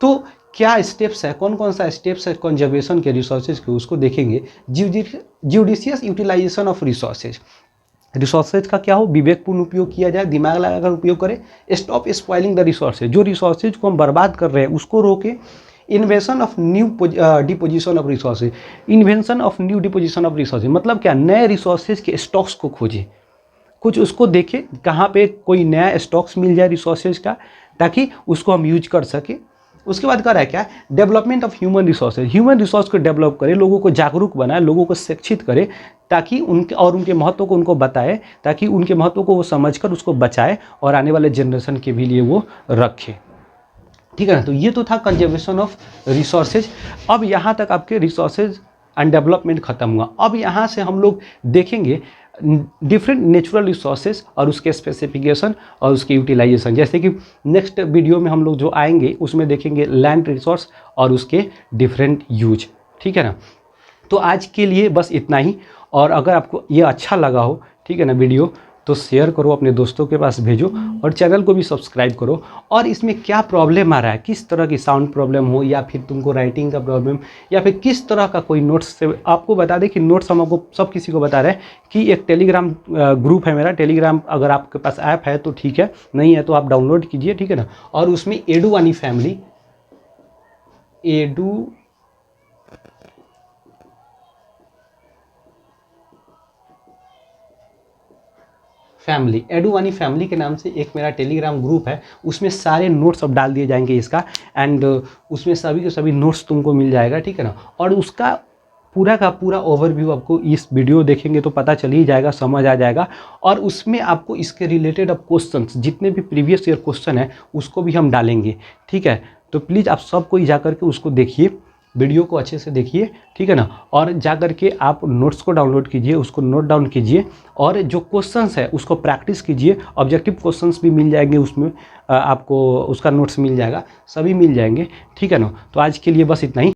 तो क्या स्टेप्स है, कौन कौन सा स्टेप्स है कंजर्वेशन के, रिसोर्सेज के, उसको देखेंगे। Judicious utilisation of resources, resources का क्या हो, विवेकपूर्ण उपयोग किया जाए, दिमाग लगाकर उपयोग करें। स्टॉप स्पॉइलिंग द रिसोर्सेज, जो रिसोर्सेज को हम बर्बाद कर रहे हैं उसको रोके। Invention of new deposition of resources, invention of new deposition of resources मतलब क्या, नए रिसोर्सेज के स्टॉक्स को खोजे, कुछ उसको देखें कहाँ पे कोई नया स्टॉक्स मिल जाए रिसोर्सेज का, ताकि उसको हम यूज कर सके। उसके बाद कर रहा है क्या, development of human resources, human resource को डेवलप करे, लोगों को जागरूक बनाए, लोगों को शिक्षित करे, ताकि उनके महत्व को उनको बताए, ताकि उनके महत्व को वो समझकर उसको बचाए और आने वाले जनरेशन के भी लिए वो रखे। ठीक है ना। तो ये तो था कंजर्वेशन ऑफ रिसोर्सेज। अब यहाँ तक आपके रिसोर्सेज एंड डेवलपमेंट खत्म हुआ। अब यहाँ से हम लोग देखेंगे डिफरेंट नेचुरल रिसोर्सेज और उसके स्पेसिफिकेशन और उसके यूटिलाइजेशन। जैसे कि नेक्स्ट वीडियो में हम लोग जो आएंगे उसमें देखेंगे लैंड रिसोर्स और उसके डिफरेंट यूज। ठीक है ना। तो आज के लिए बस इतना ही, और अगर आपको ये अच्छा लगा हो, ठीक है ना, वीडियो, तो शेयर करो, अपने दोस्तों के पास भेजो, और चैनल को भी सब्सक्राइब करो। और इसमें क्या प्रॉब्लम आ रहा है, किस तरह की साउंड प्रॉब्लम हो, या फिर तुमको राइटिंग का प्रॉब्लम, या फिर किस तरह का कोई नोट्स से, आपको बता दें कि नोट्स हम आपको सब किसी को बता रहे हैं कि एक टेलीग्राम ग्रुप है मेरा, टेलीग्राम अगर आपके पास ऐप है तो ठीक है, नहीं है तो आप डाउनलोड कीजिए, ठीक है ना। और उसमें एडुवानी फैमिली, फैमिली, एडुवानी फैमिली के नाम से एक मेरा टेलीग्राम ग्रुप है, उसमें सारे नोट्स अब डाल दिए जाएंगे इसका, एंड उसमें सभी के सभी नोट्स तुमको मिल जाएगा, ठीक है ना। और उसका पूरा का पूरा ओवरव्यू आपको इस वीडियो देखेंगे तो पता चल ही जाएगा, समझ आ जाएगा। और उसमें आपको इसके रिलेटेड अब क्वेश्चंस जितने भी प्रीवियस ईयर क्वेश्चन है उसको भी हम डालेंगे, ठीक है। तो प्लीज़ आप सब कोई जा करके उसको देखिए, वीडियो को अच्छे से देखिए, ठीक है ना। और जा करके आप नोट्स को डाउनलोड कीजिए, उसको नोट डाउन कीजिए, और जो क्वेश्चंस है उसको प्रैक्टिस कीजिए। ऑब्जेक्टिव क्वेश्चंस भी मिल जाएंगे उसमें, आपको उसका नोट्स मिल जाएगा, सभी मिल जाएंगे, ठीक है ना। तो आज के लिए बस इतना ही।